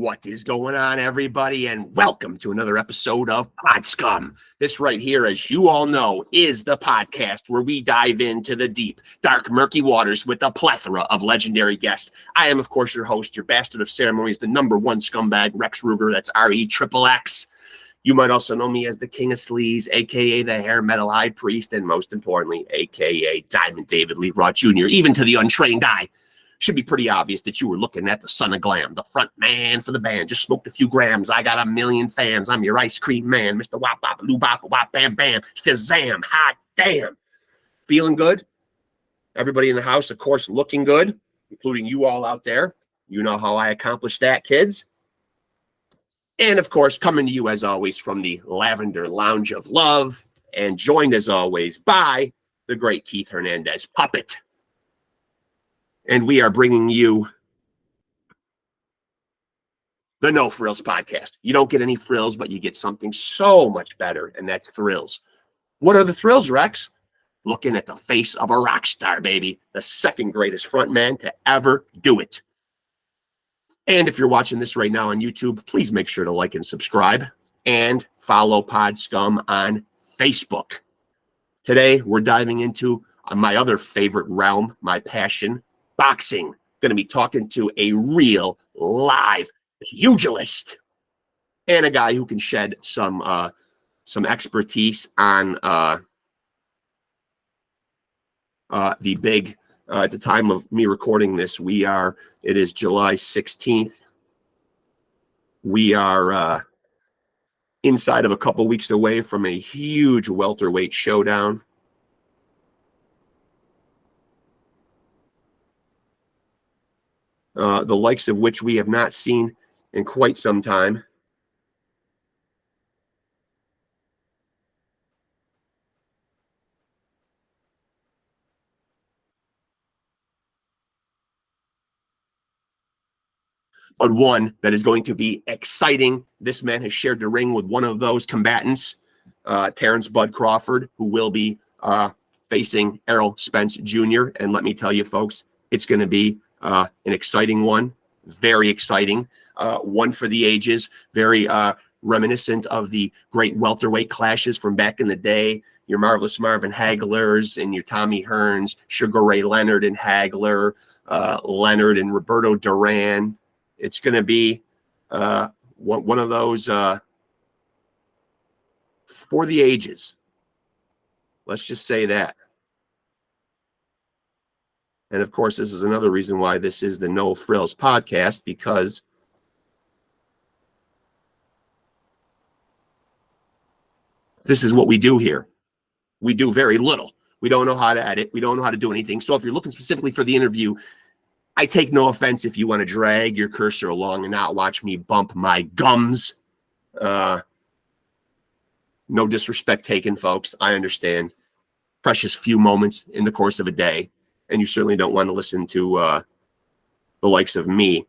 What is going on, everybody, and welcome to another episode of Pod Scum. This right here, as you all know, is the podcast where we dive into the deep, dark, murky waters with a plethora of legendary guests. I am, of course, your host, your bastard of ceremonies, the number one scumbag, Rex Ruger. That's REXXX. You might also know me as the King of Sleaze, a.k.a. the Hair Metal High Priest, and most importantly, a.k.a. Diamond David Lee Roth Jr. Even to the untrained eye, should be pretty obvious that you were looking at the son of glam, the front man for the band. Just smoked a few grams. I got a million fans. I'm your ice cream man, Mr. Wop Bop Loo Bop Wop Bam Bam Shazam. Hot damn. Feeling good? Everybody in the house, of course, looking good, including you all out there. You know how I accomplished that, kids. And, of course, coming to you, as always, from the Lavender Lounge of Love, and joined, as always, by the great Keith Hernandez Puppet. And we are bringing you the No Frills podcast. You don't get any frills, but you get something so much better, and that's thrills. What are the thrills, Rex? Looking at the face of a rock star, baby. The second greatest frontman to ever do it. And if you're watching this right now on YouTube, please make sure to like and subscribe and follow Pod Scum on Facebook. Today, we're diving into my other favorite realm, my passion, boxing. Going to be talking to a real live pugilist and a guy who can shed some expertise on the big. At the time of me recording this, it is July 16th. We are inside of a couple weeks away from a huge welterweight showdown. The likes of which we have not seen in quite some time. But one that is going to be exciting. This man has shared the ring with one of those combatants, Terence Crawford, who will be facing Errol Spence Jr. And let me tell you, folks, it's going to be an exciting one, very exciting, one for the ages, very reminiscent of the great welterweight clashes from back in the day, your Marvelous Marvin Haglers and your Tommy Hearns, Sugar Ray Leonard and Hagler, Leonard and Roberto Duran. It's going to be one of those for the ages. Let's just say that. And, of course, this is another reason why this is the No Frills podcast, because this is what we do here. We do very little. We don't know how to edit. We don't know how to do anything. So if you're looking specifically for the interview, I take no offense if you want to drag your cursor along and not watch me bump my gums. No disrespect taken, folks. I understand. Precious few moments in the course of a day. And you certainly don't want to listen to the likes of me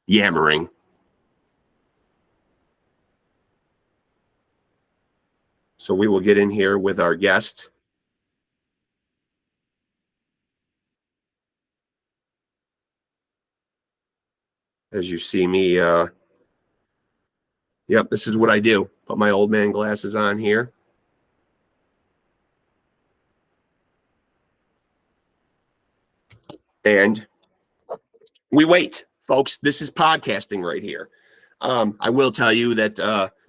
yammering. So we will get in here with our guest. As you see me, yep, this is what I do. Put my old man glasses on here. And we wait, folks. This is podcasting right here. I will tell you that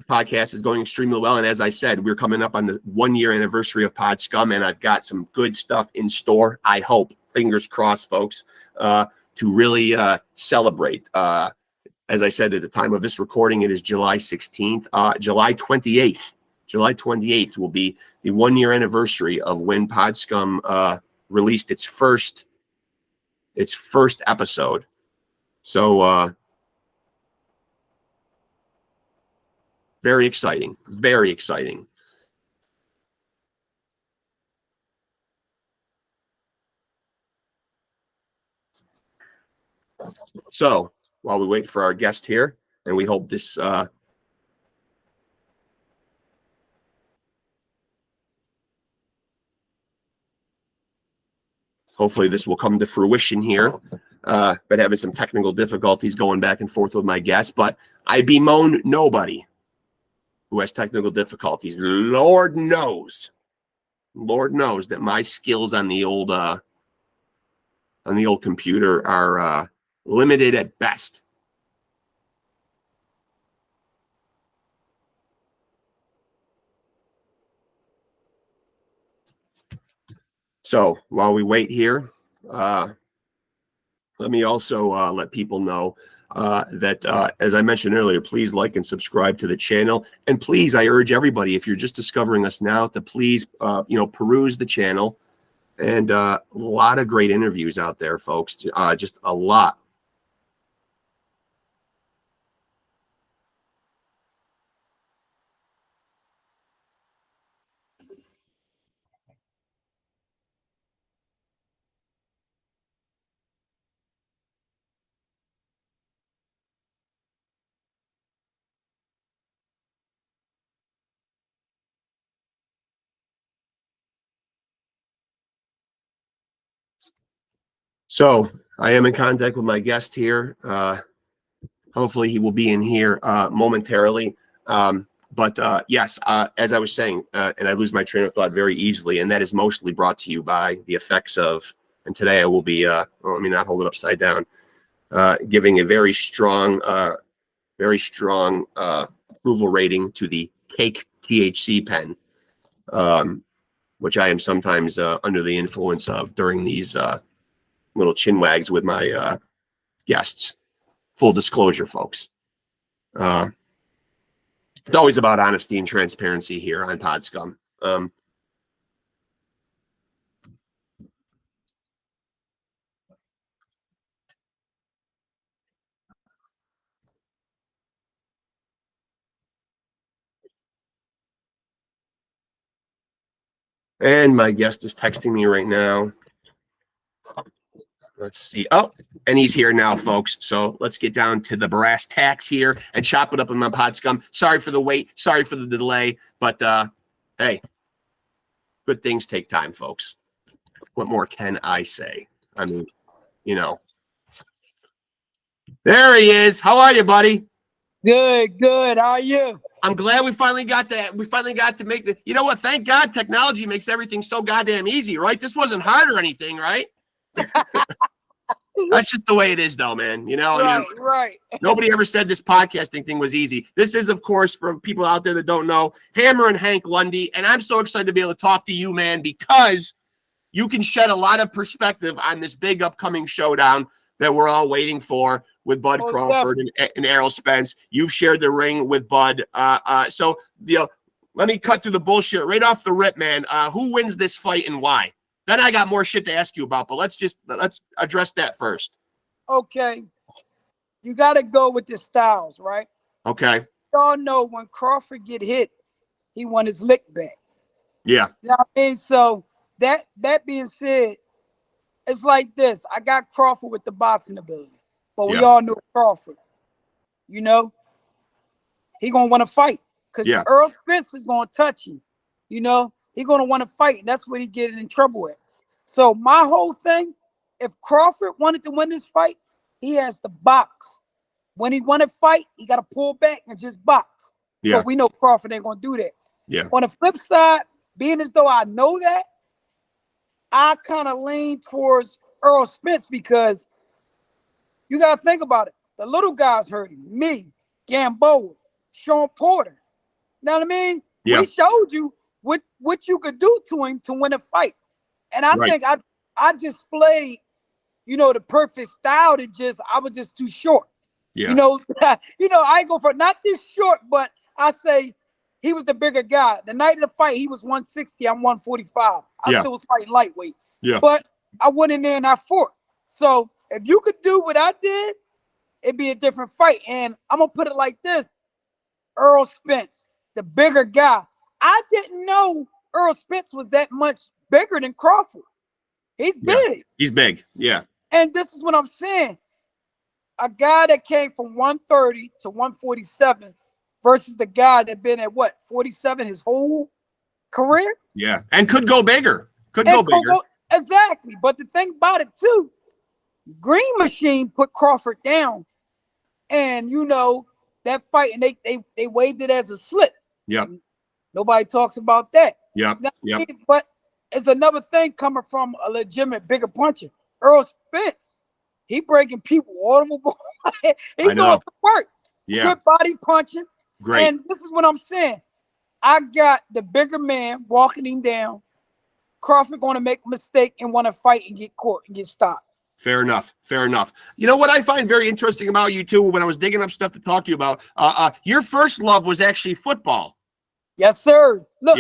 podcast is going extremely well. And as I said, we're coming up on the 1-year anniversary of Pod Scum, and I've got some good stuff in store. I hope, fingers crossed, folks, to really celebrate. As I said, at the time of this recording, it is July 16th. July 28th. July 28th will be the 1-year anniversary of when Pod Scum released its first episode. So very exciting. Very exciting. So while we wait for our guest here, and we hope this hopefully this will come to fruition here. Been having some technical difficulties going back and forth with my guest, but I bemoan nobody who has technical difficulties. Lord knows that my skills on the old computer are limited at best. So while we wait here, let me also let people know that, as I mentioned earlier, please like and subscribe to the channel. And please, I urge everybody, if you're just discovering us now, to please, peruse the channel. And a lot of great interviews out there, folks. Just a lot. So I am in contact with my guest here. Hopefully he will be in here momentarily. But yes, as I was saying, and I lose my train of thought very easily, and that is mostly brought to you by the effects of, and today I will be, let me not hold it upside down, giving a very strong approval rating to the Cake THC pen, which I am sometimes under the influence of during these little chin wags with my guests. Full disclosure, folks. It's always about honesty and transparency here on Pod Scum. And my guest is texting me right now. Let's see. Oh, and he's here now, folks. So let's get down to the brass tacks here and chop it up in my Pod Scum. Sorry for the wait. Sorry for the delay. But hey, good things take time, folks. What more can I say? I mean, there he is. How are you, buddy? Good. How are you? I'm glad we finally got that. We finally got to make the, you know what? Thank God technology makes everything so goddamn easy, right? This wasn't hard or anything, right? That's just the way it is, though, man. Right. Nobody ever said this podcasting thing was easy. This is, of course, for people out there that don't know, Hammer and Hank Lundy. And I'm so excited to be able to talk to you, man, because you can shed a lot of perspective on this big upcoming showdown that we're all waiting for with Bud Crawford and Errol Spence. You've shared the ring with Bud. So let me cut through the bullshit right off the rip, man. Who wins this fight and why? Then I got more shit to ask you about, but let's address that first. Okay. You got to go with the styles, right? Okay. Y'all know when Crawford get hit, he won his lick back. Yeah. You know what I mean? So that being said, it's like this. I got Crawford with the boxing ability, but we all know Crawford. He going to want to fight because Errol Spence is going to touch him. He going to want to fight, and that's what he getting in trouble with. So my whole thing, if Crawford wanted to win this fight, he has to box. When he want to fight, he got to pull back and just box. Yeah. But we know Crawford ain't going to do that. Yeah. On the flip side, being as though I know that, I kind of lean towards Errol Spence because you got to think about it. The little guys hurting. Me, Gamboa, Sean Porter. You know what I mean? Yeah. We showed you what you could do to him to win a fight. And I think I displayed, the perfect style I was just too short. Yeah. I ain't go for not this short, but I say he was the bigger guy. The night of the fight, he was 160, I'm 145. I still was fighting lightweight. Yeah. But I went in there and I fought. So if you could do what I did, it'd be a different fight. And I'm gonna put it like this: Errol Spence, the bigger guy. I didn't know Errol Spence was that much bigger than Crawford. He's big. He's big. Yeah. And this is what I'm saying. A guy that came from 130 to 147 versus the guy that been at 47 his whole career? Yeah. And could go bigger. Exactly. But the thing about it too, Green Machine put Crawford down, and that fight, and they waived it as a slip. Yep. Nobody talks about that. Yep. But it's another thing coming from a legitimate bigger puncher. Errol Spence, he breaking people automobile. He doing some work. Yeah. Good body punching. Great. And this is what I'm saying. I got the bigger man walking him down. Crawford going to make a mistake and want to fight and get caught and get stopped. Fair enough. Fair enough. You know what I find very interesting about you too, when I was digging up stuff to talk to you about, your first love was actually football. Yes, sir. Look.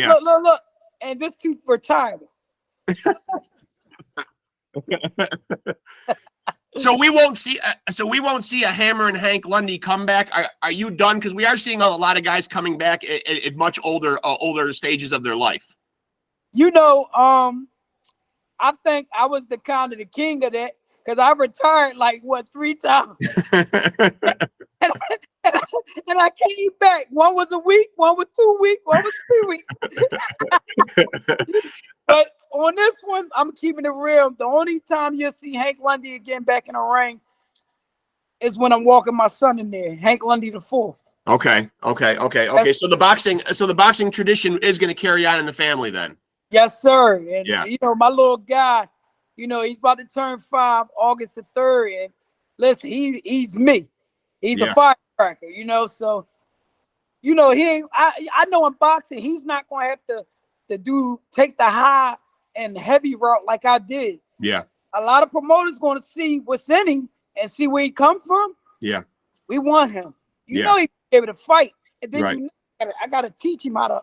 And this too retirement. So we won't see a Hammer and Hank Lundy comeback. Are you done? Because we are seeing a lot of guys coming back at much older stages of their life. I think I was the king of that, because I retired 3 times. and I came back. One was a week, one was 2 weeks, one was 3 weeks. But on this one, I'm keeping it real. The only time you'll see Hank Lundy again back in the ring is when I'm walking my son in there, Hank Lundy the fourth. Okay. So the boxing tradition is going to carry on in the family then. Yes, sir. And my little guy, he's about to turn 5 August the 3rd. And listen, he's me. He's a firecracker, so he ain't, I know in boxing, he's not gonna have to take the high and heavy route like I did. Yeah. A lot of promoters gonna see what's in him and see where he come from. Yeah. We want him. He be able to fight. And then I gotta teach him how to,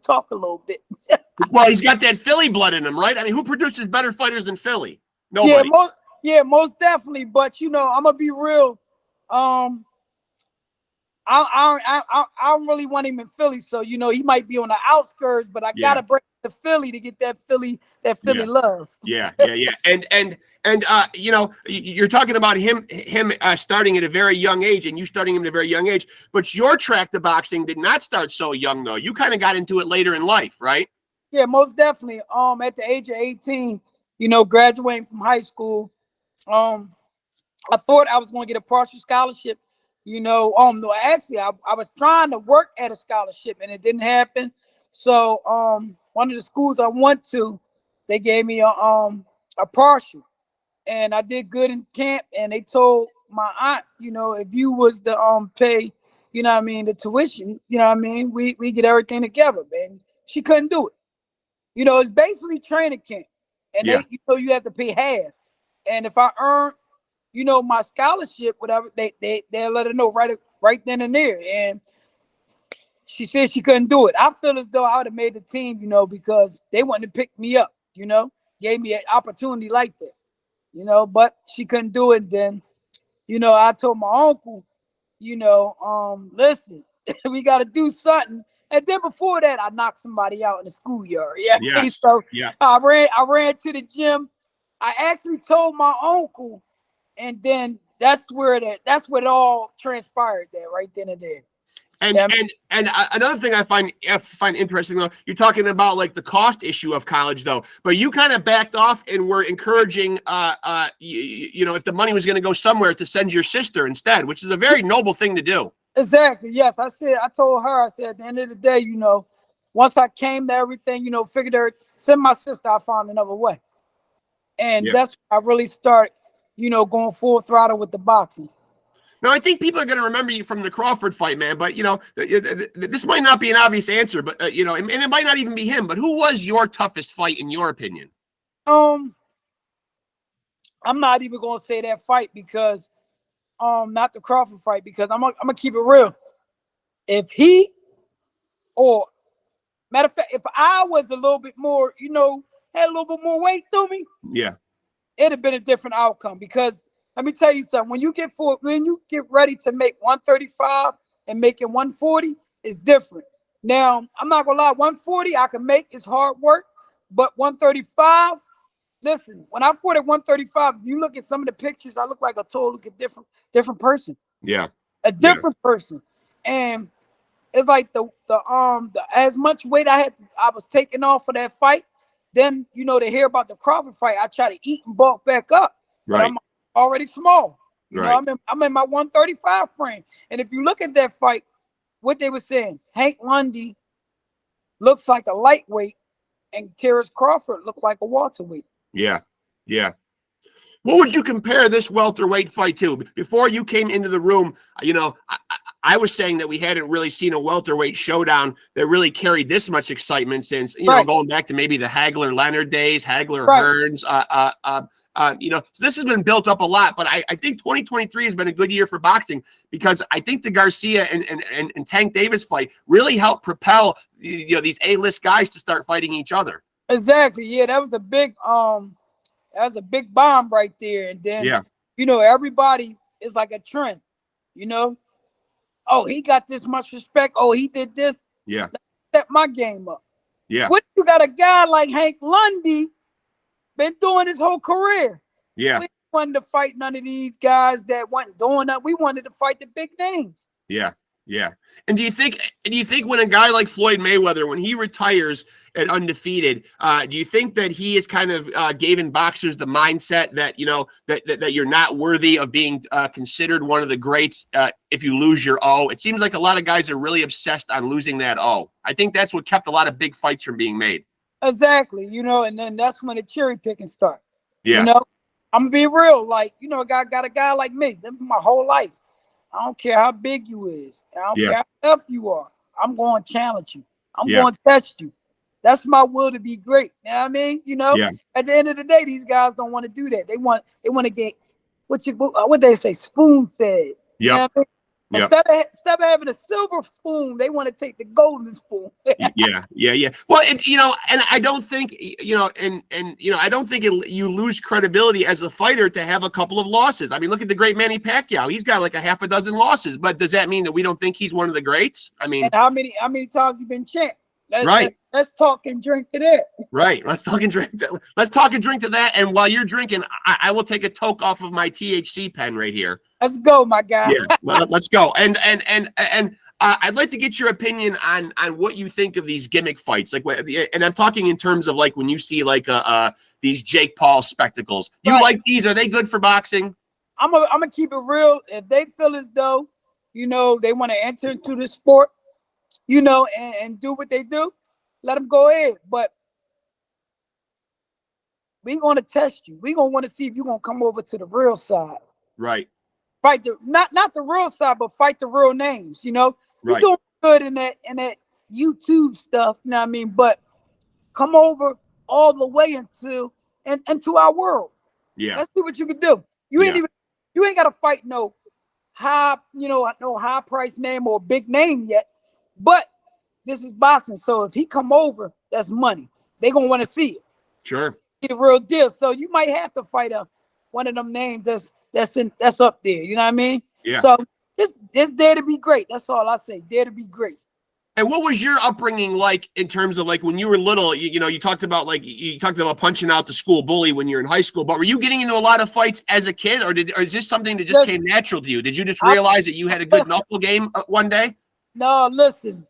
talk a little bit. Well, he's got that Philly blood in him, right? I mean, who produces better fighters than Philly? Nobody. Most definitely. But I'm gonna be real. I don't really want him in Philly, so he might be on the outskirts, but I gotta break to Philly to get that Philly love. Yeah. And you're talking about him starting at a very young age, and you starting him at a very young age. But your track to boxing did not start so young, though. You kind of got into it later in life, right? Yeah, most definitely. At the age of 18, graduating from high school, I thought I was going to get a partial scholarship. No, actually, I was trying to work at a scholarship and it didn't happen. So, one of the schools I went to, they gave me a partial, and I did good in camp. And they told my aunt, if you was to pay, the tuition, we get everything together, man. She couldn't do it. It's basically training camp, and you have to pay half. And if I earn, my scholarship, whatever, they'll let her know right then and there. And she said she couldn't do it. I feel as though I would have made the team, because they wanted to pick me up, gave me an opportunity like that, but she couldn't do it. Then, I told my uncle, listen, we got to do something. And then before that, I knocked somebody out in the schoolyard. Yeah. Yes. So yeah. I ran to the gym. I actually told my uncle, and then that's where it all transpired there, right then and there. And another thing I find interesting, though, you're talking about like the cost issue of college, though, but you kind of backed off and were encouraging, if the money was going to go somewhere, to send your sister instead, which is a very noble thing to do. Exactly. Yes. I told her, at the end of the day, once I came to everything, figured out, send my sister, I found another way. And that's when I really started, going full throttle with the boxing. Now, I think people are going to remember you from the Crawford fight, man. But, this might not be an obvious answer, but, and it might not even be him. But who was your toughest fight, in your opinion? I'm not even going to say that fight, because not the Crawford fight, because I'm gonna keep it real. If he, or matter of fact, if I was a little bit more, had a little bit more weight to me, it'd have been a different outcome. Because let me tell you something: when you get ready to make 135 and making 140, it's different. Now, I'm not gonna lie, 140 I can make, is hard work, but 135. Listen, when I fought at 135, if you look at some of the pictures, I look like a totally different person. Yeah. A different person. And it's like the as much weight I was taking off for that fight, then to hear about the Crawford fight, I try to eat and bulk back up. Right. already small. You Right. know, I'm in my 135 frame. And if you look at that fight, what they were saying, Hank Lundy looks like a lightweight and Terence Crawford looked like a welterweight. Yeah. Yeah. What would you compare this welterweight fight to? Before you came into the room, you know, I was saying that we hadn't really seen a welterweight showdown that really carried this much excitement since, you know, going back to maybe the Hagler-Leonard days, Hagler-Hearns, you know, so this has been built up a lot, but I think 2023 has been a good year for boxing because I think the Garcia and Tank Davis fight really helped propel, you know, these A-list guys to start fighting each other. Exactly. Yeah, that was a big bomb right there. And then, you know, everybody is like a trend, you know. Oh, he got this much respect. Oh, he did this. Yeah. Step my game up. Yeah. What you got a guy like Hank Lundy been doing his whole career. Yeah. We wanted to fight none of these guys that wasn't doing that. We wanted to fight the big names. Yeah. Yeah. And do you think when a guy like Floyd Mayweather, when he retires at undefeated, do you think that he is kind of giving boxers the mindset that, you know, that you're not worthy of being considered one of the greats if you lose your O? It seems like a lot of guys are really obsessed on losing that O. I think that's what kept a lot of big fights from being made. Exactly. You know, and then that's when the cherry picking starts. Yeah. You know, I'm gonna be real. Like, you know, got a guy like me. This is my whole life. I don't care how big you is. I don't care how tough you are. I'm going to challenge you. I'm going to test you. That's my will to be great. You know what I mean? You know, at the end of the day, these guys don't want to do that. They want to get what they say, spoon fed. You know what I mean? Instead of having a silver spoon, they want to take the golden spoon. Yeah. Well, you know, and I don't think, you know, and you know, I don't think you lose credibility as a fighter to have a couple of losses. I mean, look at the great Manny Pacquiao. He's got like a half a dozen losses, but does that mean that we don't think he's one of the greats? I mean, and how many times he been champ? Let's talk and drink to that. Right. Let's talk and drink to that. And while you're drinking, I will take a toke off of my THC pen right here. Let's go, my guy. Yeah, let's go. And I'd like to get your opinion on what you think of these gimmick fights. Like, and I'm talking in terms of like when you see like these Jake Paul spectacles. You like these? Are they good for boxing? I'm gonna keep it real. If they feel as though, you know, they want to enter into the sport, you know, and do what they do, let them go ahead. But we're going to test you. We're going to want to see if you're going to come over to the real side. Right. Fight not the real side, but fight the real names, you know. You're doing good in that YouTube stuff, you know what I mean? But come over all the way into our world. Yeah. Let's see what you can do. You ain't got to fight no high price name or big name yet. But this is boxing, so if he come over, that's money. They gonna want to see it. Sure. See the real deal. So you might have to fight one of them names that's up there. You know what I mean? Yeah. So just dare to be great. That's all I say. Dare to be great. And what was your upbringing like in terms of like when you were little? You know, you talked about punching out the school bully when you're in high school. But were you getting into a lot of fights as a kid, or is this something that just came natural to you? Did you just realize that you had a good knuckle game one day? No, listen.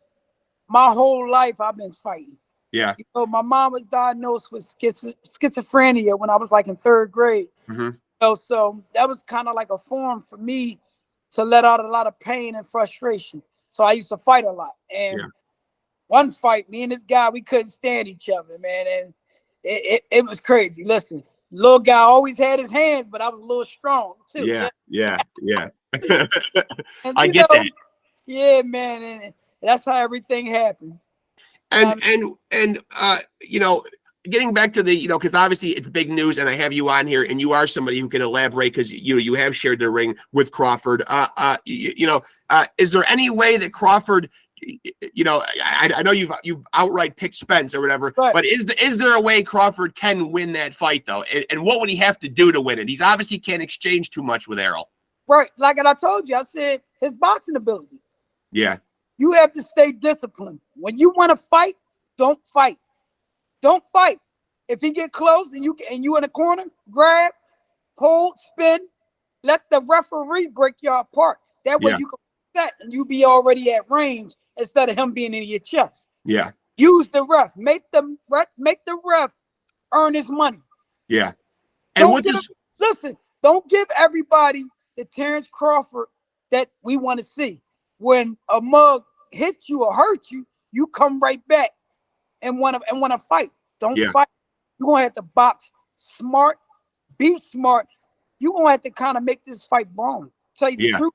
My whole life I've been fighting. Yeah. You know, my mom was diagnosed with schizophrenia when I was like in 3rd grade. Mm-hmm. So that was kind of like a form for me to let out a lot of pain and frustration. So I used to fight a lot. And one fight, me and this guy, we couldn't stand each other, man. And it was crazy. Listen, little guy always had his hands, but I was a little strong too. Yeah. And, I get that. Yeah, man. And that's how everything happened. And you know, getting back to the, you know, because obviously it's big news, and I have you on here, and you are somebody who can elaborate because you have shared the ring with Crawford. Is there any way that Crawford, you know, I know you've outright picked Spence or whatever, but is there a way Crawford can win that fight though? And what would he have to do to win it? He's obviously can't exchange too much with Errol. Right, like I told you, I said his boxing ability. Yeah. You have to stay disciplined. When you want to fight, don't fight. Don't fight. If he get close and you in a corner, grab, hold, spin, let the referee break you apart. That way you can set and you be already at range instead of him being in your chest. Yeah. Use the ref. Make the ref earn his money. Yeah. And Listen, don't give everybody the Terence Crawford that we want to see. When a mug hits you or hurt you, you come right back and want to fight. Don't fight. You're gonna have to box smart, be smart. You're gonna have to kind of make this fight boring. Tell you the truth.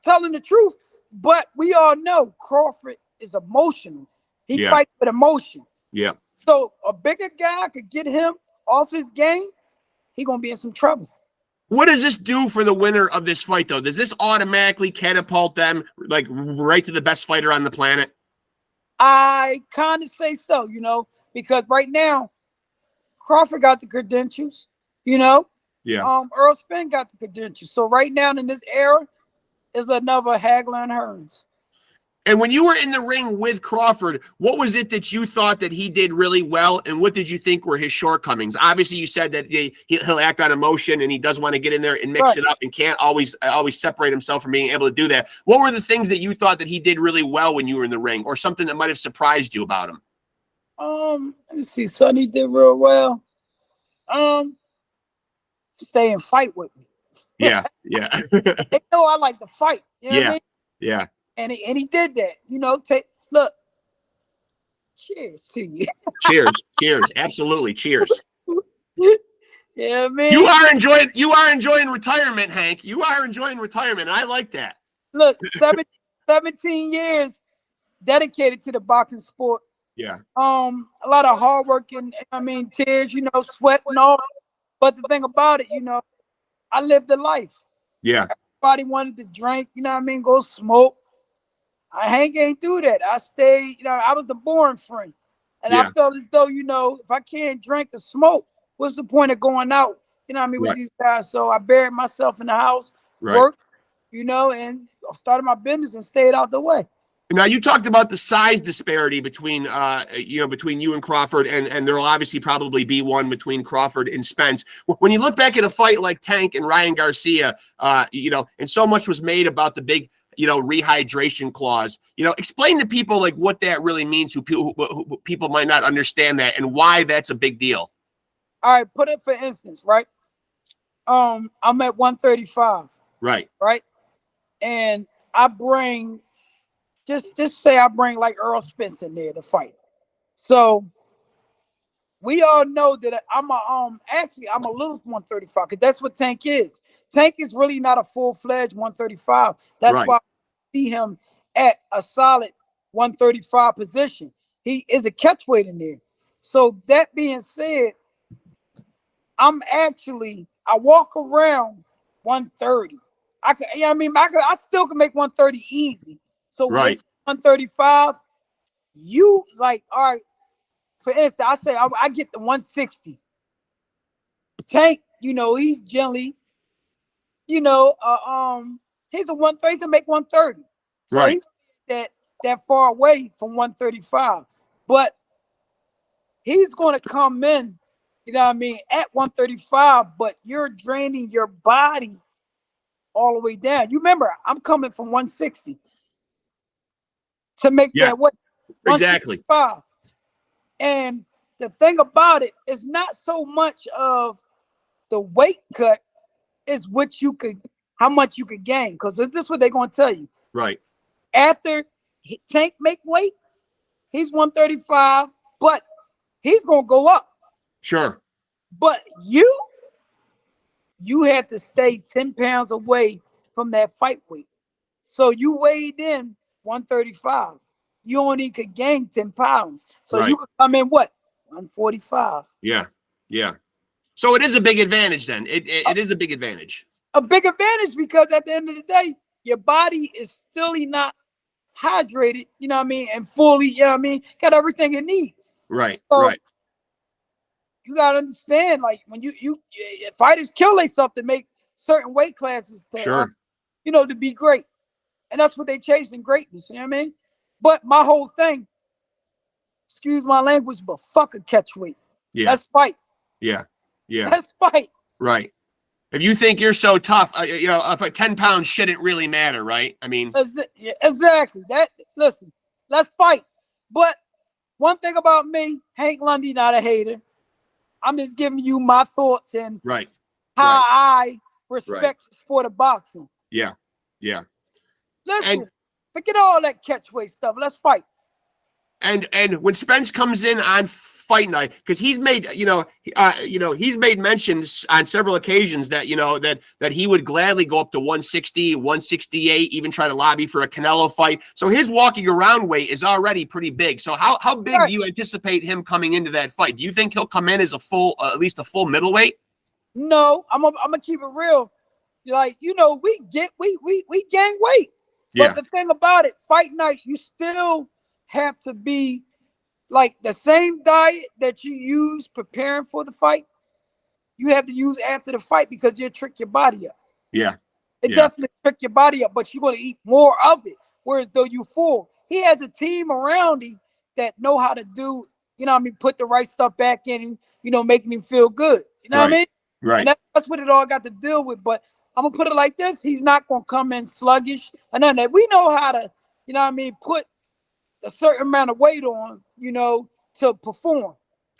Telling the truth. But we all know Crawford is emotional. He fights with emotion. Yeah. So a bigger guy could get him off his game. He gonna be in some trouble. What does this do for the winner of this fight, though? Does this automatically catapult them like right to the best fighter on the planet? I kind of say so, because right now Crawford got the credentials, Yeah. Errol Spence got the credentials. So right now in this era is another Hagler and Hearns. And when you were in the ring with Crawford, what was it that you thought that he did really well, and what did you think were his shortcomings? Obviously, you said that he'll act on emotion, and he does want to get in there and mix it up, and can't always separate himself from being able to do that. What were the things that you thought that he did really well when you were in the ring, or something that might have surprised you about him? Let me see. Sonny did real well. Stay and fight with me. Yeah. They know I like to fight. You know what I mean? Yeah. And he did that. Look. Cheers to you. Cheers. Absolutely. Cheers. Yeah, man. You are enjoying retirement, Hank. You are enjoying retirement. I like that. Look, 17 years dedicated to the boxing sport. Yeah. A lot of hard work and tears, sweat and all. But the thing about it, I lived a life. Yeah. Everybody wanted to drink, go smoke. Hank ain't do that. I stayed, I was the boring friend. And I felt as though, if I can't drink or smoke, what's the point of going out, with these guys? So I buried myself in the house, worked, and started my business and stayed out the way. Now, you talked about the size disparity between you and Crawford, and there'll obviously probably be one between Crawford and Spence. When you look back at a fight like Tank and Ryan Garcia, and so much was made about the big, rehydration clause, explain to people like what that really means, who people might not understand that, and why that's a big deal. All right, put it for instance, right? I'm at 135. Right. And I bring just say I bring like Errol Spence in there to fight. So we all know that I'm a little 135 because that's what Tank is. Tank is really not a full-fledged 135. That's why I see him at a solid 135 position. He is a catchweight in there. So that being said, I walk around 130. I still can make 130 easy. So when it's 135, you like, all right, for instance, I say I get the 160. Tank, he's generally, he's a 130, he can make 130. So he's that far away from 135. But he's going to come in, at 135, but you're draining your body all the way down. You remember, I'm coming from 160 to make that weight. Exactly. And the thing about it is not so much of the weight cut, is how much you could gain. Because this is what they're going to tell you. Right. After Tank make weight, he's 135, but he's going to go up. Sure. But you have to stay 10 pounds away from that fight weight. So you weighed in 135. You only could gain 10 pounds. So you could come in what? 145. Yeah. So it is a big advantage then. It is a big advantage. A big advantage because at the end of the day, your body is still not hydrated, and fully, got everything it needs. Right. So you gotta understand, like when you fighters kill themselves to make certain weight classes to to be great. And that's what they chasing, greatness, you know what I mean? But my whole thing, excuse my language, but fuck a catch weight. Yeah. Let's fight. Yeah. Let's fight. Right. If you think you're so tough, if 10 pounds shouldn't really matter, right? I mean, exactly. Listen, let's fight. But one thing about me, Hank Lundy, not a hater. I'm just giving you my thoughts, and how I respect the sport of boxing. Yeah. Yeah. Listen, forget all that catchweight stuff. Let's fight. And when Spence comes in on fight night, because he's made he's made mentions on several occasions that that he would gladly go up to 160, 168, even try to lobby for a Canelo fight. So his walking around weight is already pretty big. So how big do you anticipate him coming into that fight? Do you think he'll come in as a full, at least a full middleweight? No, I'm gonna keep it real. Like, we gain weight. Yeah. But the thing about it, fight night, you still have to be like the same diet that you use preparing for the fight, you have to use after the fight, because you'll trick your body up. Yeah. It definitely trick your body up, but you're going to eat more of it. Whereas though you full, he has a team around him that know how to do, put the right stuff back in him, making him feel good. You know what I mean? Right. And that's what it all got to deal with. But I'm going to put it like this. He's not going to come in sluggish and none of that. We know how to, put a certain amount of weight on, to perform.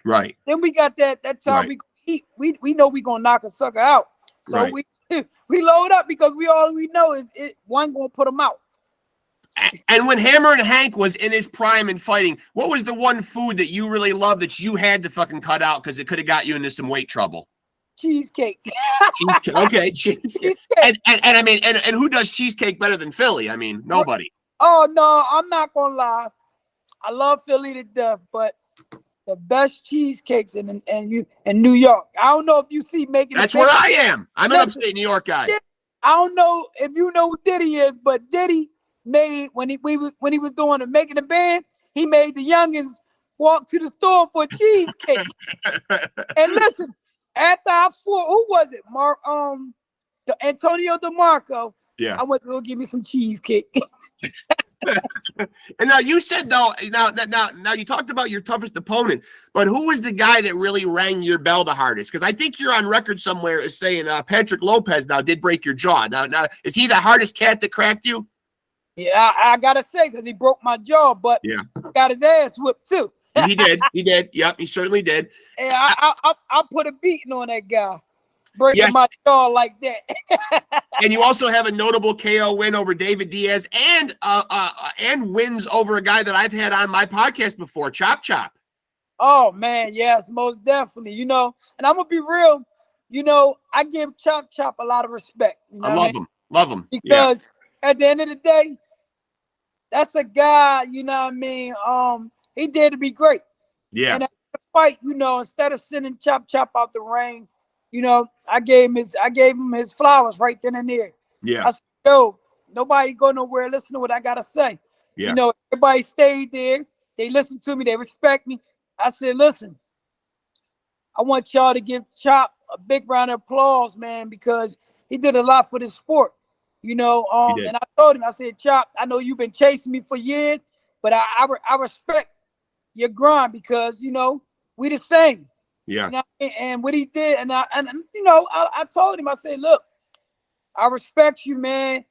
Right. Then we got that time we eat. We know we gonna knock a sucker out. So we load up, because all we know is one gonna put him out. And when HAMMERIN Hank was in his prime in fighting, what was the one food that you really loved that you had to fucking cut out because it could have got you into some weight trouble? Cheesecake. Okay, cheesecake. And I mean, and who does cheesecake better than Philly? I mean, nobody. Oh no, I'm not gonna lie. I love Philly to death, but the best cheesecakes in New York. I don't know if you see making. That's where I am. I'm an upstate New York guy. I don't know if you know who Diddy is, but Diddy made when he was doing the making the band, he made the youngins walk to the store for cheesecake. And listen, after I fought, who was it? Antonio DeMarco. Yeah. I went to go give me some cheesecake. And now you said though, now you talked about your toughest opponent, but who was the guy that really rang your bell the hardest? Because I think you're on record somewhere as saying Patrick Lopez now did break your jaw. Now is he the hardest cat that cracked you? Yeah, I gotta say, because he broke my jaw, but got his ass whipped too. He did. Yep, he certainly did. And I put a beating on that guy, breaking my jaw like that. And you also have a notable KO win over David Diaz, and wins over a guy that I've had on my podcast before, Chop Chop. Oh man, yes, most definitely. And I'm gonna be real. I give Chop Chop a lot of respect. I love him because at the end of the day, that's a guy. He did to be great. Yeah. And at the fight, instead of sending Chop Chop out the ring, I gave him his flowers right then and there. Yeah. I said, yo, nobody go nowhere. Listen to what I gotta say. Yeah. Everybody stayed there. They listened to me. They respect me. I said, listen, I want y'all to give Chop a big round of applause, man, because he did a lot for this sport. And I told him, I said, Chop, I know you've been chasing me for years, but I respect your grind, because we the same. Yeah. And what he did, and I told him, I said, look, I respect you, man.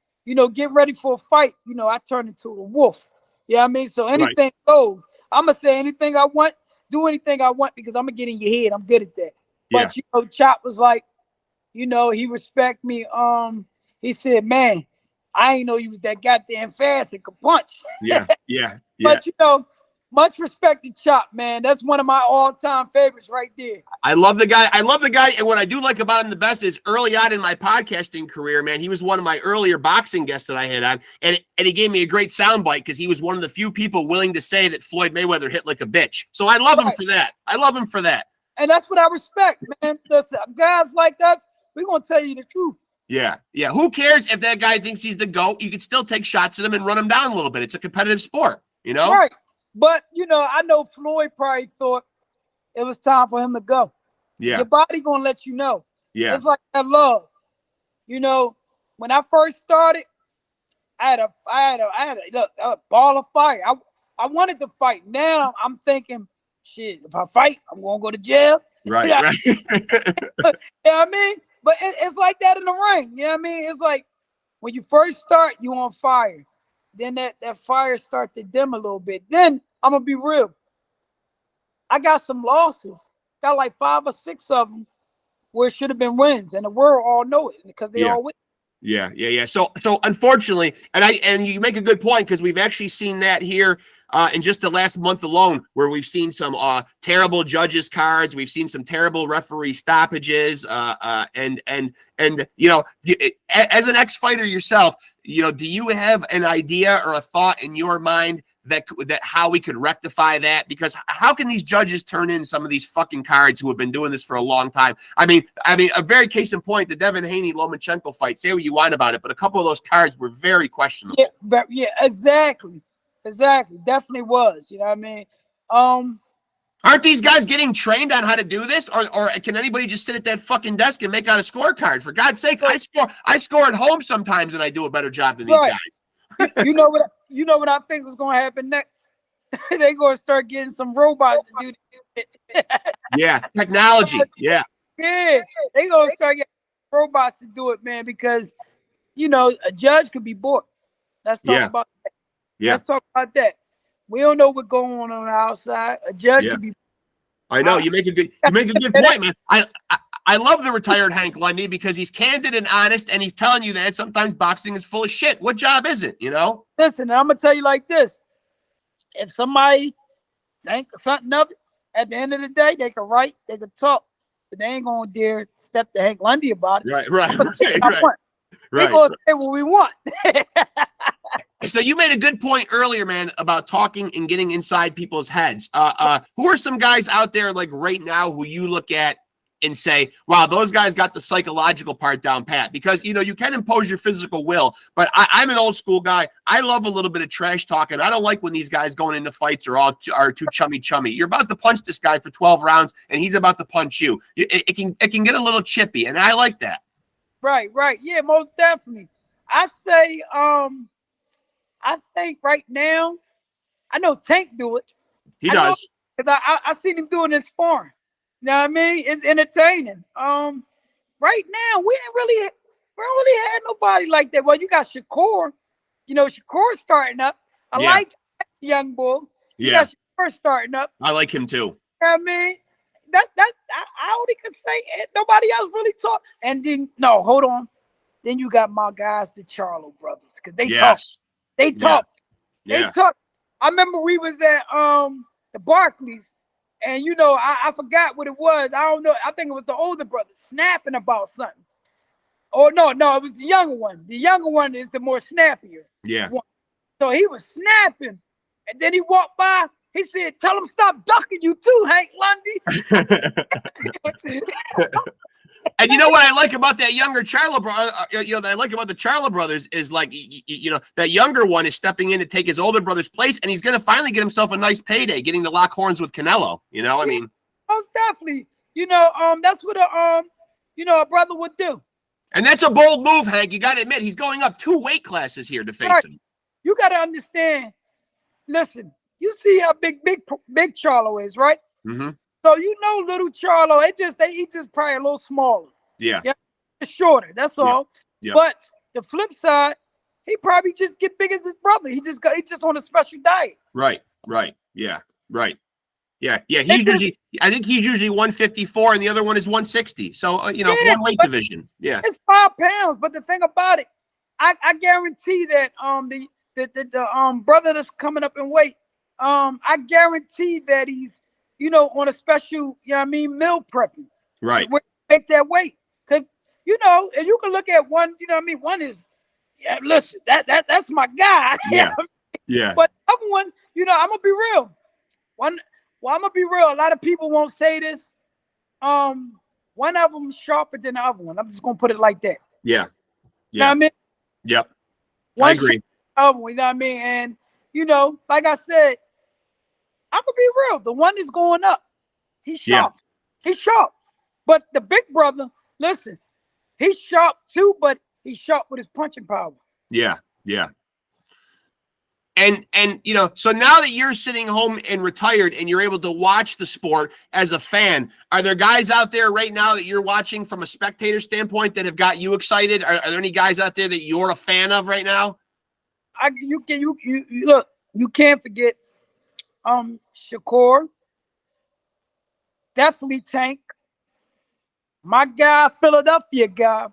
Get ready for a fight. I turned into a wolf. You know what I mean? So anything goes. I'm gonna say anything I want, do anything I want, because I'm gonna get in your head. I'm good at that. Yeah. But Chop was like, he respect me. He said, man, I ain't know you was that goddamn fast and could punch. Yeah. But much respect to Chop, man. That's one of my all-time favorites right there. I love the guy. And what I do like about him the best is early on in my podcasting career, man, he was one of my earlier boxing guests that I had on. And he gave me a great soundbite, because he was one of the few people willing to say that Floyd Mayweather hit like a bitch. So I love him for that. And that's what I respect, man. Guys like us, we're going to tell you the truth. Yeah. Who cares if that guy thinks he's the GOAT? You can still take shots at him and run him down a little bit. It's a competitive sport, Right. But, I know Floyd probably thought it was time for him to go. Yeah. Your body going to let you know. Yeah. It's like that love. When I first started, I had a ball of fire. I wanted to fight. Now I'm thinking, shit, if I fight, I'm going to go to jail. Right. You know what I mean? But it's like that in the ring. You know what I mean? It's like when you first start, you on fire. Then that fire start to dim a little bit. Then I'm going to be real. I got some losses. Got like 5 or 6 of them where it should have been wins, and the world all know it because they all win. Yeah. So unfortunately, and you make a good point, because we've actually seen that here in just the last month alone, where we've seen some terrible judges cards, we've seen some terrible referee stoppages, and you know, as an ex-fighter yourself, you know, do you have an idea or a thought in your mind that how we could rectify that? Because how can these judges turn in some of these fucking cards who have been doing this for a long time? I mean, a very case in point, the Devin Haney-Lomachenko fight. Say what you want about it, but a couple of those cards were very questionable. Yeah, exactly. Definitely was. You know what I mean? Aren't these guys getting trained on how to do this, or can anybody just sit at that fucking desk and make out a scorecard? For God's sakes, I score at home sometimes, and I do a better job than these guys. You know what I think was going to happen next? They're going to start getting some robots to do this. Yeah, technology. Yeah, they're going to start getting robots to do it, man, because, you know, a judge could be bored. Let's talk about that. Let's talk about that. We don't know what's going on the outside. A judge could be. I know. You make a good point, man. I love the retired Hank Lundy, because he's candid and honest, and he's telling you that sometimes boxing is full of shit. What job is it, you know? Listen, I'm going to tell you like this. If somebody think something of it, at the end of the day, they can write, they can talk, but they ain't going to dare step to Hank Lundy about it. Right. They're going to say what we want. So you made a good point earlier, man, about talking and getting inside people's heads. Who are some guys out there, like right now, who you look at and say, wow, those guys got the psychological part down pat? Because, you know, you can impose your physical will, but I'm an old school guy. I love a little bit of trash talking. I don't like when these guys going into fights are too chummy. You're about to punch this guy for 12 rounds, and he's about to punch you. It can get a little chippy, and I like that. Right. Yeah, most definitely. I say, I think right now, I know Tank do it. He does. Because I seen him doing this farm. You know what I mean? It's entertaining. Right now, we don't really had nobody like that. Well, you got Shakur. You know, Shakur's starting up. I like young bull. You got Shakur starting up. I like him too. You know what I mean? I only can say it. Nobody else really talk. And then, no, hold on. Then you got my guys, the Charlo brothers, because they talk. They talk. They talk. I remember we was at the Barclays, and you know, I forgot what it was. I don't know. I think it was the older brother snapping about something. Oh no, it was the younger one. The younger one is the more snappier. Yeah. One. So he was snapping, and then he walked by. He said, "Tell him stop ducking you too, Hank Lundy." And you know what I like about that younger Charlo brother, that I like about the Charlo brothers is, like, you know, that younger one is stepping in to take his older brother's place, and he's going to finally get himself a nice payday, getting to lock horns with Canelo. You know, I mean, most definitely. You know, that's what a brother would do. And that's a bold move, Hank. You got to admit, he's going up 2 weight classes here to face him. You got to understand. Listen, you see how big Charlo is, right? Mm-hmm. So you know, little Charlo, he just probably a little smaller. Yeah, shorter. That's all. Yeah. But the flip side, he probably just get big as his brother. He just on a special diet. Right. Yeah. Right. Yeah. I think he's usually 154, and the other one is 160. So one weight division. Yeah, it's 5 pounds. But the thing about it, I guarantee that the brother that's coming up in weight, I guarantee that he's, you know, on a special, you know what I mean, meal prepping. Right. Make that weight. Because, you know, and you can look at one, you know what I mean, one is, listen, that's my guy. Yeah. Yeah. But the other one, you know, I'm going to be real. I'm going to be real. A lot of people won't say this. One of them is sharper than the other one. I'm just going to put it like that. Yeah. You know what I mean? Yep. I agree. Other one, you know what I mean? And, you know, like I said, I'm gonna be real. The one is going up. He's sharp. Yeah. He's sharp. But the big brother, listen, he's sharp too, but he's sharp with his punching power. Yeah. And you know, so now that you're sitting home and retired and you're able to watch the sport as a fan, are there guys out there right now that you're watching from a spectator standpoint that have got you excited? Are there any guys out there that you're a fan of right now? You look, you can't forget Shakur, definitely Tank. My guy, Philadelphia guy,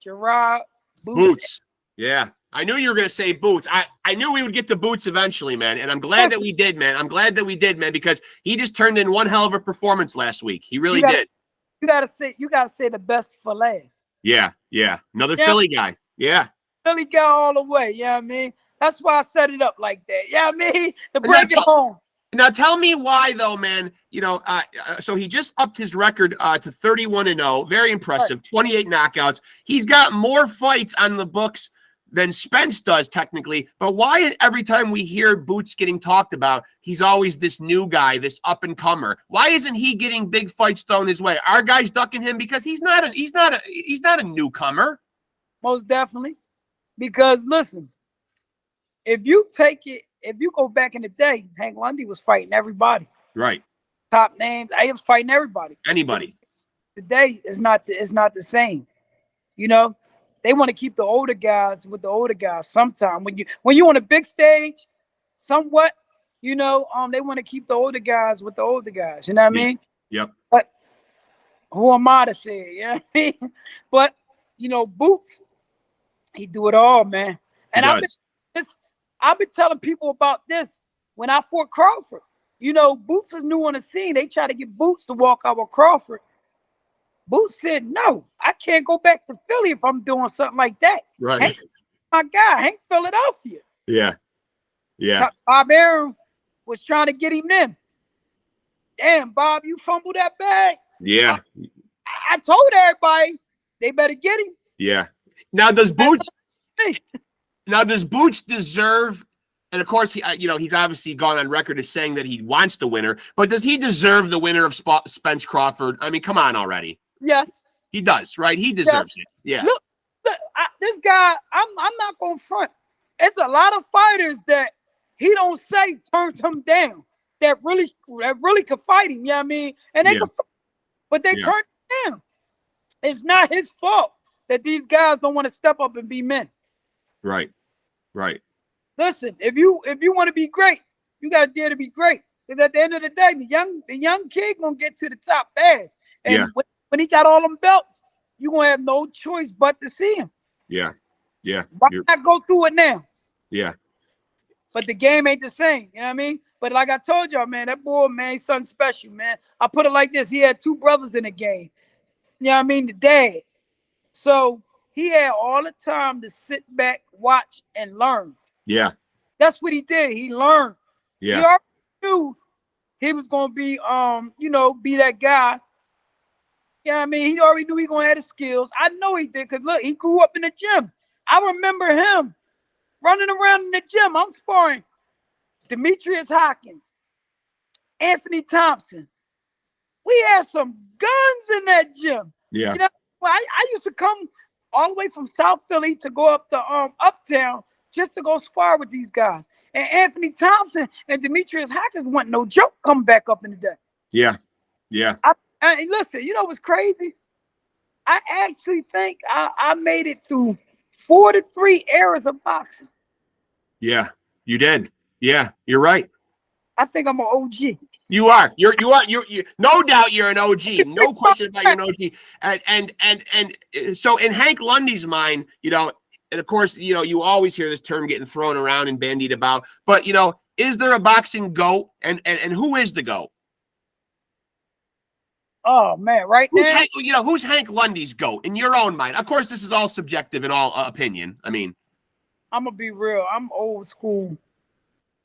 Gerard Boots. Yeah. I knew you were going to say Boots. I knew we would get to Boots eventually, man. And I'm glad that we did, man. I'm glad that we did, man, because he just turned in one hell of a performance last week. He really did. You gotta say the best for last. Yeah. Another Philly guy. Yeah. Philly guy all the way. You know what I mean? That's why I set it up like that. You know what I mean? To break it home. Now tell me why, though, man. So he just upped his record to 31-0. Very impressive. Right. 28 knockouts. He's got more fights on the books than Spence does, technically. But why every time we hear Boots getting talked about, he's always this new guy, this up-and-comer? Why isn't he getting big fights thrown his way? Our guys ducking him because he's not a newcomer. Most definitely. Because listen, if you go back in the day, Hank Lundy was fighting everybody. Right. Top names. He was fighting everybody. Anybody. Today it's not the same. You know, they want to keep the older guys with the older guys. Sometimes when you on a big stage, somewhat, they want to keep the older guys with the older guys. You know what I mean? Yep. But who am I to say it? You know what I mean? But Boots, he do it all, man. And I've been telling people about this when I fought Crawford. Boots was new on the scene. They tried to get Boots to walk out with Crawford. Boots said, no, I can't go back to Philly if I'm doing something like that. Right. Hank, my guy, Hank Philadelphia. Yeah. Bob Aaron was trying to get him in. Damn, Bob, you fumbled that bag. Yeah. I told everybody they better get him. Yeah. Now does Boots deserve, and of course he's obviously gone on record as saying that he wants the winner, but does he deserve the winner of Spence Crawford? I mean, come on already. Yes. He does, right? He deserves it. Yeah. Look, this guy, I'm not going to front. It's a lot of fighters that he don't say turned him down that really could fight him, you know what I mean? And they could fight, but they turned him down. It's not his fault that these guys don't want to step up and be men. Right. Listen, if you want to be great, you got to dare to be great. Because at the end of the day, the young kid gonna get to the top fast. And when he got all them belts, you gonna have no choice but to see him. Yeah. Why not go through it now? Yeah. But the game ain't the same. You know what I mean? But like I told y'all, man, that boy, man, he's something special, man. I put it like this. He had two brothers in the game. You know what I mean? The dad. So he had all the time to sit back, watch, and learn. Yeah. That's what he did. He learned. Yeah. He already knew he was going to be, be that guy. You know what I mean? He already knew he going to have the skills. I know he did because, look, he grew up in the gym. I remember him running around in the gym. I'm sparring Demetrius Hopkins, Anthony Thompson. We had some guns in that gym. Yeah. I used to come all the way from South Philly to go up the uptown just to go spar with these guys. And Anthony Thompson and Demetrius Hopkins wasn't no joke coming back up in the day. Yeah. And listen, you know what's crazy? I actually think I made it through 4 to 3 eras of boxing. Yeah, you did. Yeah, you're right. I think I'm an OG. You are. You're no doubt you're an OG. No question about you're an OG. And so in Hank Lundy's mind, and of course, you always hear this term getting thrown around and bandied about, but is there a boxing GOAT? And who is the GOAT? Oh man, who's Hank Lundy's GOAT in your own mind? Of course, this is all subjective in all opinion. I mean, I'm gonna be real. I'm old school,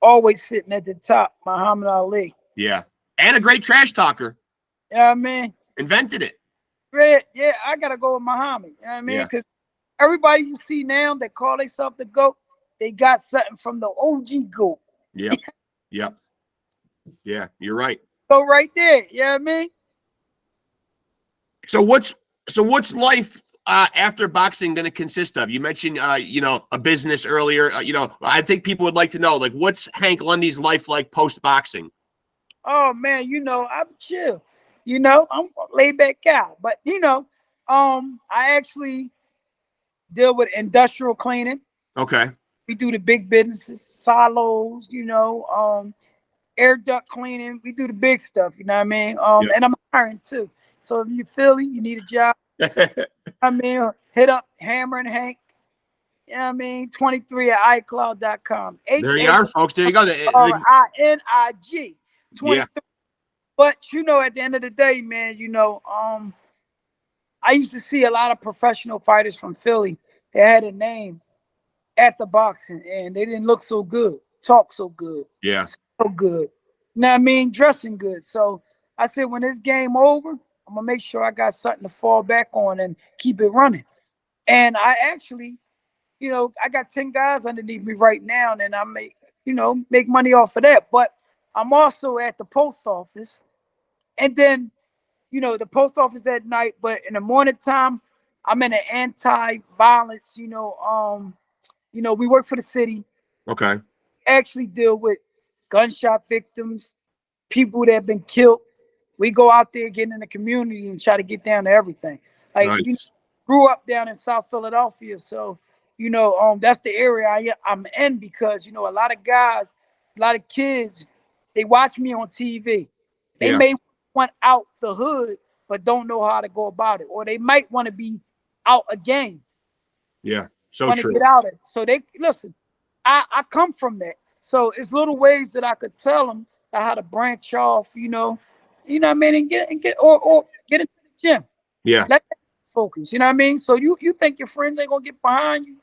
always sitting at the top. Muhammad Ali. Yeah, and a great trash talker. Yeah, I mean, invented it. Great. Yeah, I gotta go with Muhammad. You know what I mean? Because everybody you see now that call themselves the GOAT, they got something from the OG GOAT. Yep. Yeah, you're right. So right there, you know what I mean? So what's life after boxing going to consist of? You mentioned a business earlier. I think people would like to know, like, what's Hank Lundy's life like post boxing? Oh man, I'm chill. I'm a laid back guy, but I actually deal with industrial cleaning. Okay. We do the big businesses, silos, air duct cleaning. We do the big stuff, you know what I mean? And I'm hiring too. So if you're Philly, you need a job. I mean, hit up Hammering Hank. You know what I mean? 23 at iCloud.com. There you are, folks. There you go. RINIG 23. Yeah. But at the end of the day, man, I used to see a lot of professional fighters from Philly that had a name at the boxing, and they didn't look so good, talk so good, Yeah, so good. You know what I mean? Dressing good. So I said, when this game over, I'm gonna make sure I got something to fall back on and keep it running. And I actually, I got 10 guys underneath me right now, and I make money off of that. But I'm also at the post office, and then the post office at night, but in the morning time, I'm in an anti-violence, we work for the city. okay. Actually deal with gunshot victims, people that have been killed. We go out there, get in the community and try to get down to everything. Like, Nice. grew up down in South Philadelphia. So, that's the area I'm in, because, a lot of guys, a lot of kids, they watch me on TV. They Yeah. may want out the hood, but don't know how to go about it. Or they might want to be out a game. Yeah, so Want to true. get out of it. So they listen. I come from that. So it's little ways that I could tell them how to branch off. You know what I mean, and get or get into the gym. Yeah, Let them focus. You know what I mean. So you think your friends ain't gonna get behind you?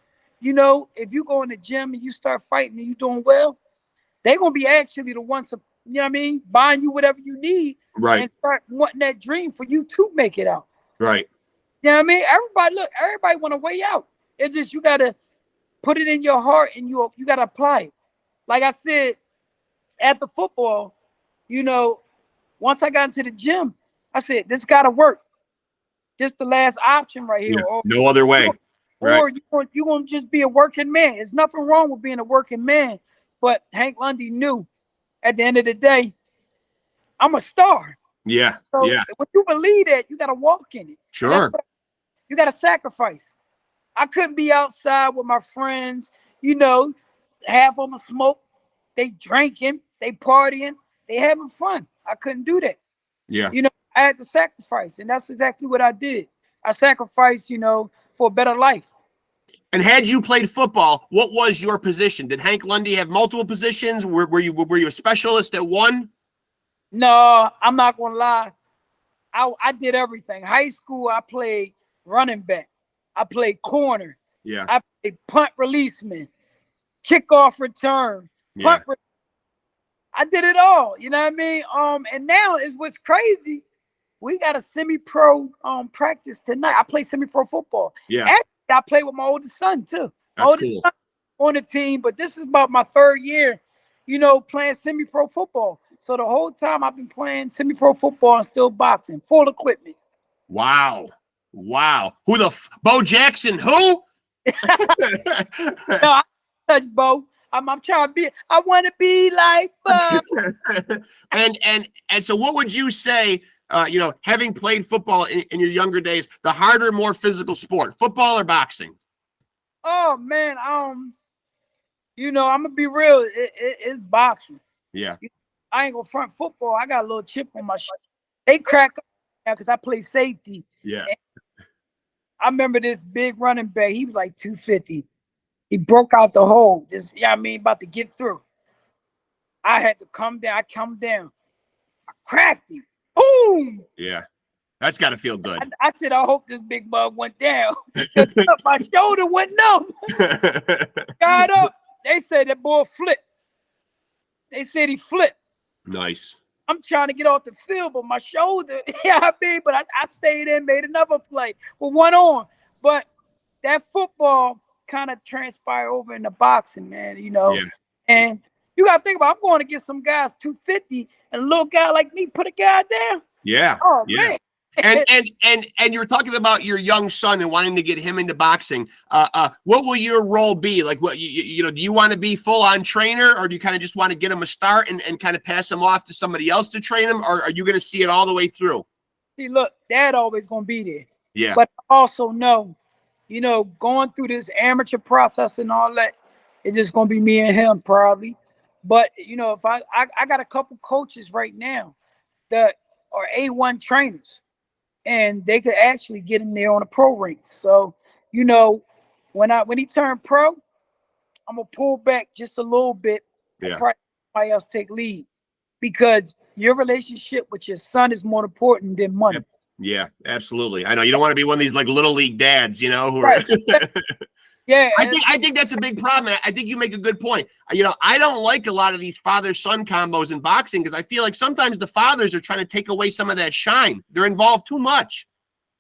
If you go in the gym and you start fighting and you doing well, they're gonna be actually the ones, buying you whatever you need, right, and start wanting that dream for you to make it out. right. You know what I mean? Everybody want a way out. It's just you gotta put it in your heart, and you gotta apply it. Like I said, at the football, once I got into the gym, I said, this gotta work. This the last option right here. Yeah. No other way. Right. Or you're gonna just be a working man. There's nothing wrong with being a working man. But Hank Lundy knew at the end of the day, I'm a star. Yeah. So Yeah. when you believe that, you gotta walk in it. Sure. You gotta sacrifice. I couldn't be outside with my friends, half of them smoke, they drinking, they partying, they having fun. I couldn't do that. Yeah. I had to sacrifice, and that's exactly what I did. I sacrificed, for a better life. And had you played football, what was your position? Did Hank Lundy have multiple positions? Were you a specialist at one? No, I'm not gonna lie. I did everything. High school, I played running back. I played corner. Yeah. I played punt releaseman, kickoff return, Yeah. I did it all. You know what I mean? And now is what's crazy. We got a semi-pro practice tonight. I play semi-pro football. Yeah. Actually, I play with my oldest son too. That's cool. Son on the team, but this is about my third year, playing semi-pro football. So the whole time I've been playing semi-pro football and still boxing, full equipment. Wow. Who Bo Jackson? Who? No, I touch Bo. I'm trying to be. I want to be like Bo. and so, what would you say? Having played football in your younger days, the harder, more physical sport, football or boxing? Oh man, I'm gonna be real. It's boxing. Yeah. I ain't gonna front football. I got a little chip on my shoulder. They crack up now because I play safety. Yeah. And I remember this big running back. He was like 250. He broke out the hole. About to get through. I had to come down. I come down. I cracked him. Boom! Yeah. That's got to feel good. I said, I hope this big bug went down. My shoulder went numb. Got up. They said that boy flipped. They said he flipped. Nice. I'm trying to get off the field, but my shoulder, but I stayed in, made another play with one arm. But that football kind of transpired over in the boxing, man, Yeah. And you got to think about, I'm going to get some guys 250, and a little guy like me put a guy down. Yeah. Oh, yeah. man. And you were talking about your young son and wanting to get him into boxing. What will your role be? Like, what do you want to be full on trainer, or do you kind of just want to get him a start and kind of pass him off to somebody else to train him, or are you going to see it all the way through? See, look, Dad always going to be there. Yeah. But I also know, going through this amateur process and all that, it's just going to be me and him probably. But if I got a couple coaches right now that are A1 trainers. and they could actually get him there on a pro ring. So, you know, when he turned pro, I'm gonna pull back just a little bit and probably somebody else take lead, because your relationship with your son is more important than money. Yep. Yeah, absolutely. I know you don't want to be one of these like little league dads, you know, who Right. are Yeah, I think that's a big problem. I think you make a good point. You know, I don't like a lot of these father-son combos in boxing because I feel like sometimes the fathers are trying to take away some of that shine. They're involved too much.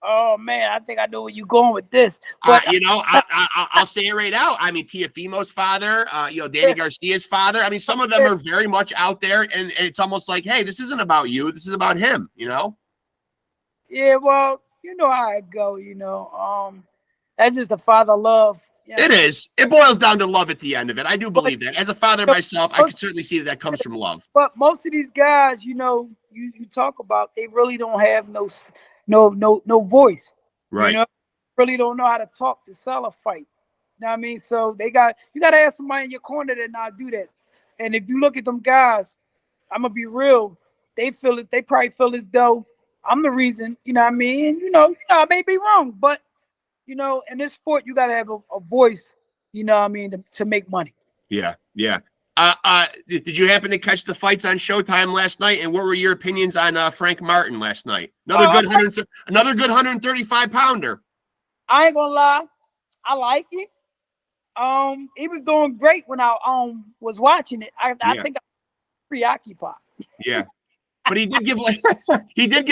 oh man, I think I know where you're going with this. But You know, I'll say it right out. I mean, Tiafimo's father, you know, Danny Garcia's father. I mean, some of them are very much out there, and it's almost like, hey, this isn't about you. This is about him, you know? yeah, well, you know how it go, you know. That's just the father love. It is. It boils down to love at the end of it. I do believe that. As a father myself, I can certainly see that comes from love. But most of these guys, you know, you talk about, they really don't have no voice. Right. You know, really don't know how to talk to sell a fight. You know what I mean? So you got to have somebody in your corner that not do that. And if you look at them guys, I'm gonna be real. They probably feel as though I'm the reason. You know what I mean? You know, I may be wrong, but you know, in this sport, you got to have a voice, you know what I mean, to make money. Yeah, yeah. Did you happen to catch the fights on Showtime last night? And what were your opinions on Frank Martin last night? Another good 135 pounder. I ain't gonna lie, I like it. He was doing great when I was watching it. I think I was preoccupied. Yeah. But he did give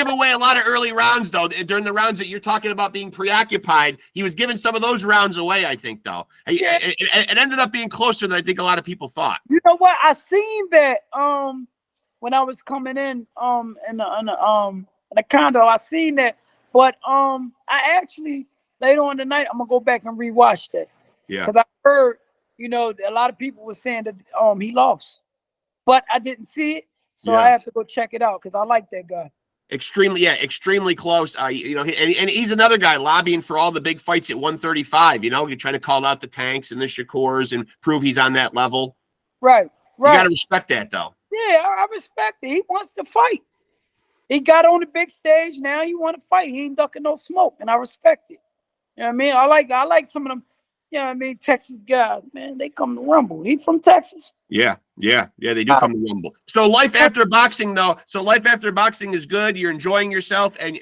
away a lot of early rounds, though. During the rounds that you're talking about being preoccupied, he was giving some of those rounds away, I think, though. Yeah. It ended up being closer than I think a lot of people thought. You know what? I seen that when I was coming in in the condo, I seen that. But I actually later on tonight I'm gonna go back and rewatch that. Yeah. Because I heard, you know, a lot of people were saying that he lost. But I didn't see it. So I have to go check it out because I like that guy. Extremely close. You know, and he's another guy lobbying for all the big fights at 135. You know, you're trying to call out the Tanks and the Shakurs and prove he's on that level. Right. You got to respect that, though. Yeah, I respect it. He wants to fight. He got on the big stage. Now he want to fight. He ain't ducking no smoke, and I respect it. You know what I mean? I like some of them. You know what I mean? Texas guys, man, they come to rumble. He's from Texas. Yeah, they do come to rumble. So life after boxing, though. So life after boxing is good. You're enjoying yourself, and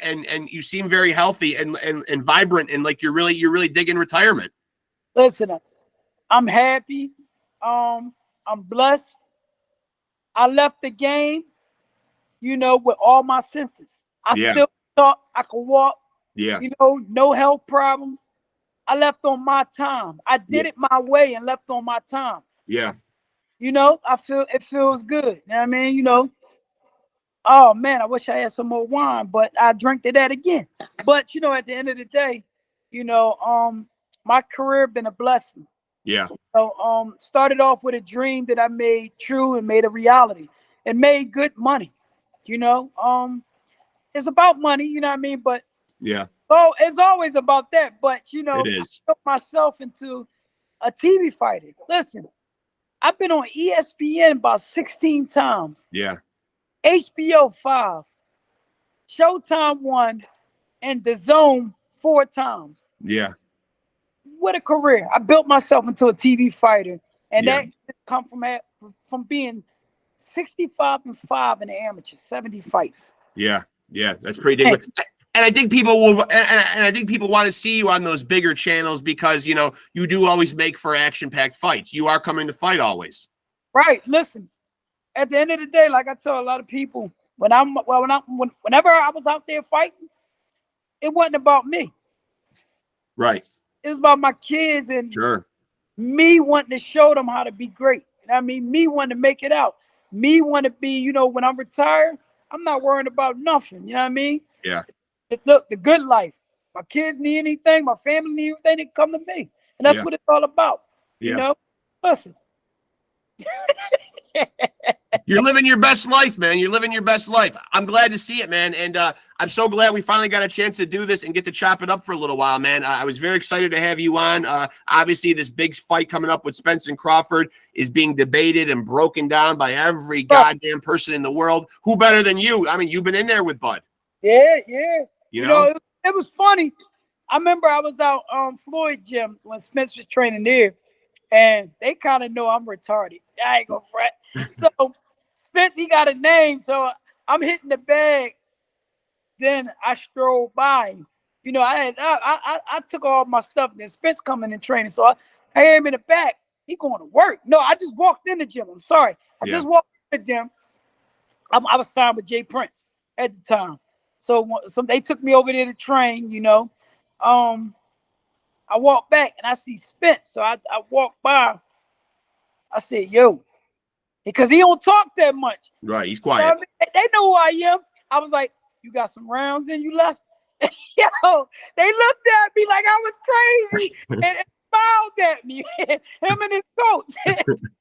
you seem very healthy and vibrant, and like you're really digging retirement. Listen, I'm happy. I'm blessed. I left the game, you know, with all my senses. I still thought I could walk. Yeah. You know, no health problems. I left on my time. I did it my way and left on my time. Yeah. You know, it feels good. You know what I mean? You know, oh man, I wish I had some more wine, but I drank to that again. But you know, at the end of the day, you know, my career been a blessing. Yeah. So started off with a dream that I made true and made a reality and made good money. You know, it's about money, you know what I mean? But yeah. Oh, it's always about that. But you know, it is. I put myself into a TV fighter. Listen, I've been on ESPN about 16 times. Yeah. HBO 5, Showtime 1, and The Zone 4 times. Yeah. What a career. I built myself into a TV fighter. And that come from being 65-5 in the amateur, 70 fights. Yeah. Yeah. That's pretty big. And I think people will, and I think people want to see you on those bigger channels because, you know, you do always make for action-packed fights. You are coming to fight always. Right. Listen, at the end of the day, like I tell a lot of people, whenever I was out there fighting, it wasn't about me. Right. It was about my kids and me wanting to show them how to be great. You know what I mean? Me wanting to make it out. Me want to be, you know, when I'm retired, I'm not worrying about nothing. You know what I mean? Yeah. Look, the good life. My kids need anything, my family need anything, they come to me. And that's what it's all about. You know? Listen. You're living your best life, man. You're living your best life. I'm glad to see it, man. And I'm so glad we finally got a chance to do this and get to chop it up for a little while, man. I was very excited to have you on. Obviously, this big fight coming up with Spence and Crawford is being debated and broken down by every goddamn person in the world. Who better than you? I mean, you've been in there with Bud. Yeah. You know, it was funny. I remember I was out Floyd gym when Spence was training there, and they kind of know I'm retarded. I ain't gonna fret. So Spence, he got a name, so I'm hitting the bag. Then I strolled by him. I took all my stuff. Then Spence coming in training, so I hear him in the back. He going to work. No, I just walked in the gym. I'm sorry. I just walked in the gym. I was signed with Jay Prince at the time. So they took me over there to train, I walked back and I see Spence. So I walked by. I said, yo, because he don't talk that much. Right. He's quiet. They know who I am. I was like, you got some rounds in you left? Yo, they looked at me like I was crazy and smiled at me. Him and his coach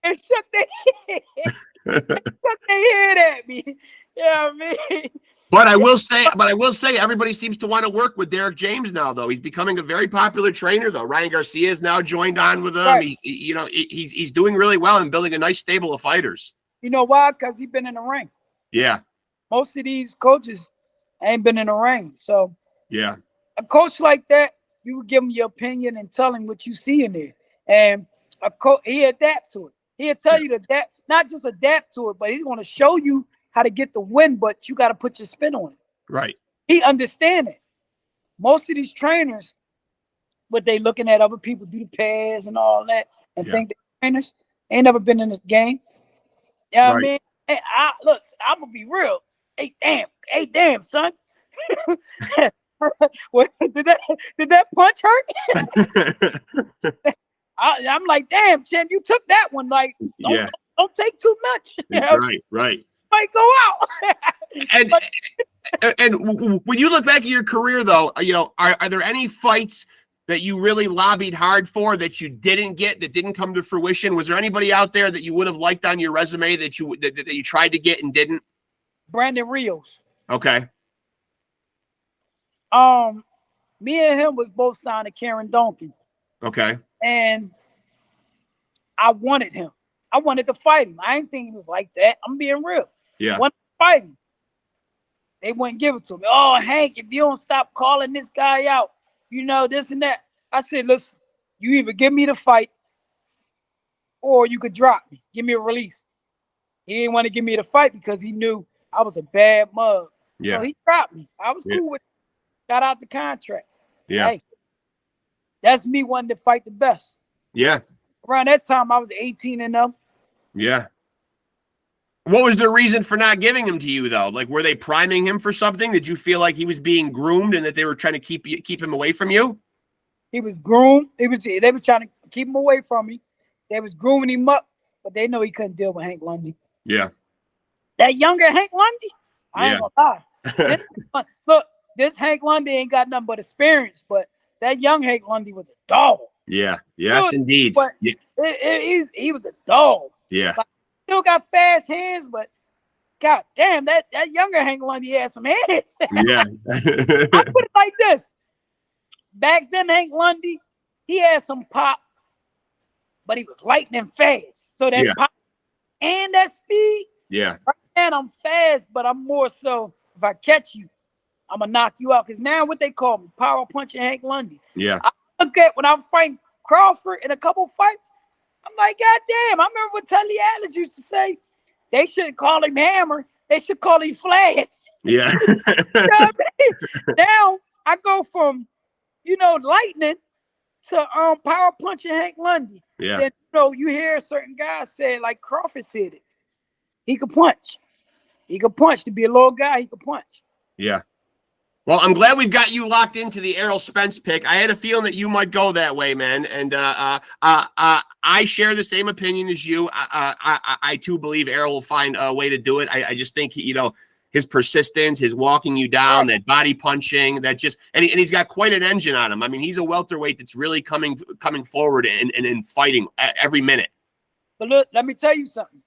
and shook their head at me. Yeah, man. But I will say, everybody seems to want to work with Derek James now, though. He's becoming a very popular trainer, though. Ryan Garcia has now joined on with him. Right. He's doing really well and building a nice stable of fighters. You know why? Because he's been in the ring. Yeah. Most of these coaches ain't been in the ring. So yeah, a coach like that, you give him your opinion and tell him what you see in there. And a coach, he adapt to it. He'll tell you to adapt, not just adapt to it, but he's going to show you how to get the win, but you got to put your spin on it. Right. He understand it. Most of these trainers, what they looking at other people do the pads and all that, and think they're trainers ain't never been in this game. You know what I mean? Hey, look, I'm gonna be real. Hey, damn, son. What, did that punch hurt? I'm like, damn, champ, you took that one. Like, don't take too much. You know? Right. Might go out. and when you look back at your career, though, are there any fights that you really lobbied hard for that you didn't get, that didn't come to fruition? Was there anybody out there that you would have liked on your resume that you tried to get and didn't? Brandon Rios. Okay. Me and him was both signed to Karen Duncan. Okay. And I wanted him. I wanted to fight him. I didn't think he was like that. I'm being real. Yeah. I wanted to fight him. They wouldn't give it to me. Oh, Hank, if you don't stop calling this guy out, this and that. I said, listen, you either give me the fight or you could drop me. Give me a release. He didn't want to give me the fight because he knew I was a bad mug. Yeah. So he dropped me. I was cool with it. Got out the contract. Yeah. Hey, that's me wanting to fight the best. Yeah. Around that time, I was 18-0. Yeah. What was the reason for not giving him to you, though? Like, were they priming him for something? Did you feel like he was being groomed and that they were trying to keep him away from you? He was groomed. They were trying to keep him away from me. They was grooming him up, but they know he couldn't deal with Hank Lundy. Yeah. That younger Hank Lundy, I ain't gonna lie. Look, this Hank Lundy ain't got nothing but experience, but that young Hank Lundy was a dog. Yeah. Yes, indeed. But yeah. He was a dog. Yeah. Like, still got fast hands, but god damn, that younger Hank Lundy had some hands. Yeah. I put it like this. Back then, Hank Lundy, he had some pop, but he was lightning fast. So that pop and that speed. Yeah. Right now I'm fast, but I'm more so if I catch you, I'm gonna knock you out. Because now what they call me, power punching Hank Lundy. Yeah. I look at when I'm fighting Crawford in a couple fights, I'm like, god damn, I remember what Tully Atlas used to say. They shouldn't call him Hammer. They should call him Flash. Yeah. Now I go from, lightning to power punching Hank Lundy. Yeah. Then, you hear certain guys say, like Crawford said it. He could punch. He could punch. To be a little guy, he could punch. Yeah. Well, I'm glad we've got you locked into the Errol Spence pick. I had a feeling that you might go that way, man. And I share the same opinion as you. I too believe Errol will find a way to do it. I just think, his persistence, his walking you down, that body punching, and he's got quite an engine on him. I mean, he's a welterweight that's really coming forward and fighting every minute. But look, let me tell you something.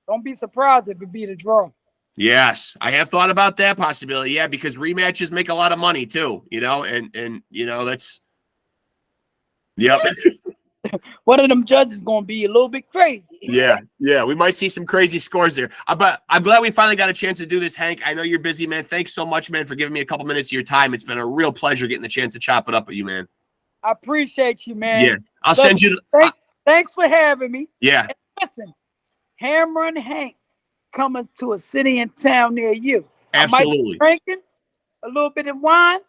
Don't be surprised if it be the draw. Yes, I have thought about that possibility. Yeah, because rematches make a lot of money too, and that's. Yep. one of them judges gonna be a little bit crazy. Yeah, we might see some crazy scores there. But I'm glad we finally got a chance to do this, Hank. I know you're busy, man. Thanks so much, man, for giving me a couple minutes of your time. It's been a real pleasure getting the chance to chop it up with you, man. I appreciate you, man. Yeah, I'll send you. Thanks for having me. Yeah. And listen, HAMMERIN Hank coming to a city and town near you. Absolutely. I might be drinking a little bit of wine,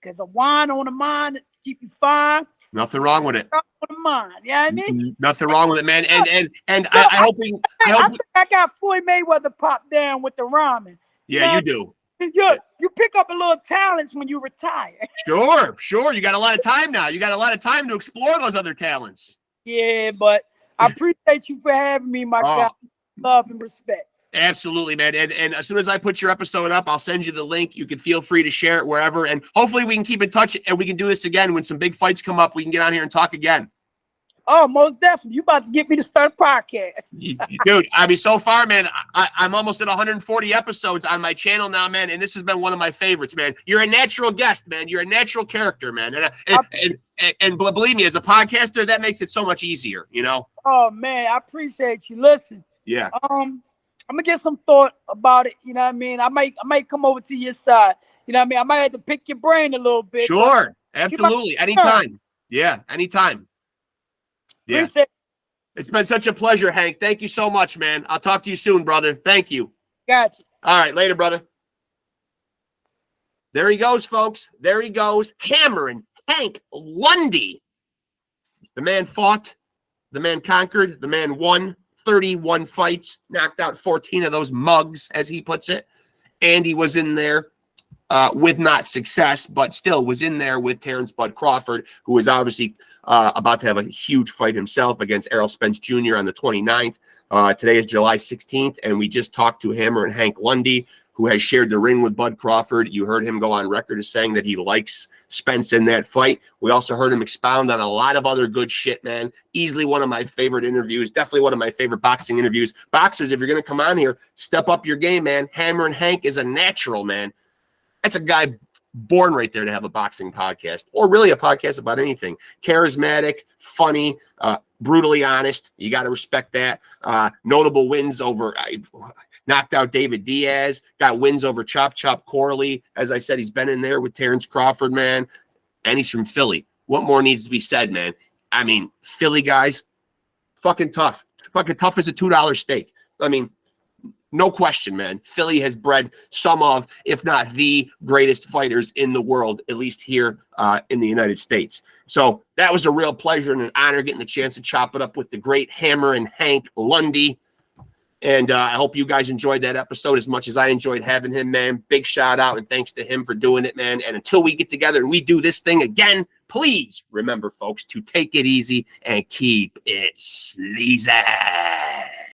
because a wine on the mind keep you fine. Nothing wrong with it. On the mind, you know what I mean? Nothing wrong with it, man. And I hope I think I got Floyd Mayweather popped down with the ramen. Yeah, you do. You pick up a little talents when you retire. Sure. You got a lot of time now. You got a lot of time to explore those other talents. Yeah, but I appreciate you for having me, my guy. Love and respect. Absolutely, man. And as soon as I put your episode up, I'll send you the link. You can feel free to share it wherever. And hopefully we can keep in touch and we can do this again. When some big fights come up, we can get on here and talk again. Oh, most definitely. You about to get me to start a podcast. Dude, I mean, so far, man, I'm almost at 140 episodes on my channel now, man. And this has been one of my favorites, man. You're a natural guest, man. You're a natural character, man. And believe me, as a podcaster, that makes it so much easier, you know? Oh, man, I appreciate you. Listen. Yeah. I'm gonna get some thought about it. You know what I mean? I might come over to your side. You know what I mean? I might have to pick your brain a little bit. Sure. Absolutely. Anytime. Yeah. Anytime. Yeah. It's been such a pleasure, Hank. Thank you so much, man. I'll talk to you soon, brother. Thank you. Gotcha. All right. Later, brother. There he goes, folks. There he goes. HAMMERIN Hank Lundy. The man fought. The man conquered. The man won. 31 fights, knocked out 14 of those mugs, as he puts it. And he was in there with not success, but still was in there with Terence Bud Crawford, who is obviously about to have a huge fight himself against Errol Spence Jr. on the 29th. Today is July 16th, and we just talked to HAMMERIN Hank Lundy, who has shared the ring with Bud Crawford. You heard him go on record as saying that he likes Spence in that fight. We also heard him expound on a lot of other good shit, man. Easily one of my favorite interviews. Definitely one of my favorite boxing interviews. Boxers, if you're going to come on here, step up your game, man. HAMMERIN Hank is a natural, man. That's a guy born right there to have a boxing podcast, or really a podcast about anything. Charismatic, funny, brutally honest. You got to respect that. Notable wins over... knocked out David Diaz, got wins over Chop Corley. As I said, he's been in there with Terence Crawford, man. And he's from Philly. What more needs to be said, man? I mean, Philly guys, fucking tough. Fucking tough as a $2 steak. I mean, no question, man. Philly has bred some of, if not the greatest fighters in the world, at least here in the United States. So that was a real pleasure and an honor getting the chance to chop it up with the great HAMMERIN Hank Lundy. And I hope you guys enjoyed that episode as much as I enjoyed having him, man. Big shout out and thanks to him for doing it, man. And until we get together and we do this thing again, please remember, folks, to take it easy and keep it sleazy.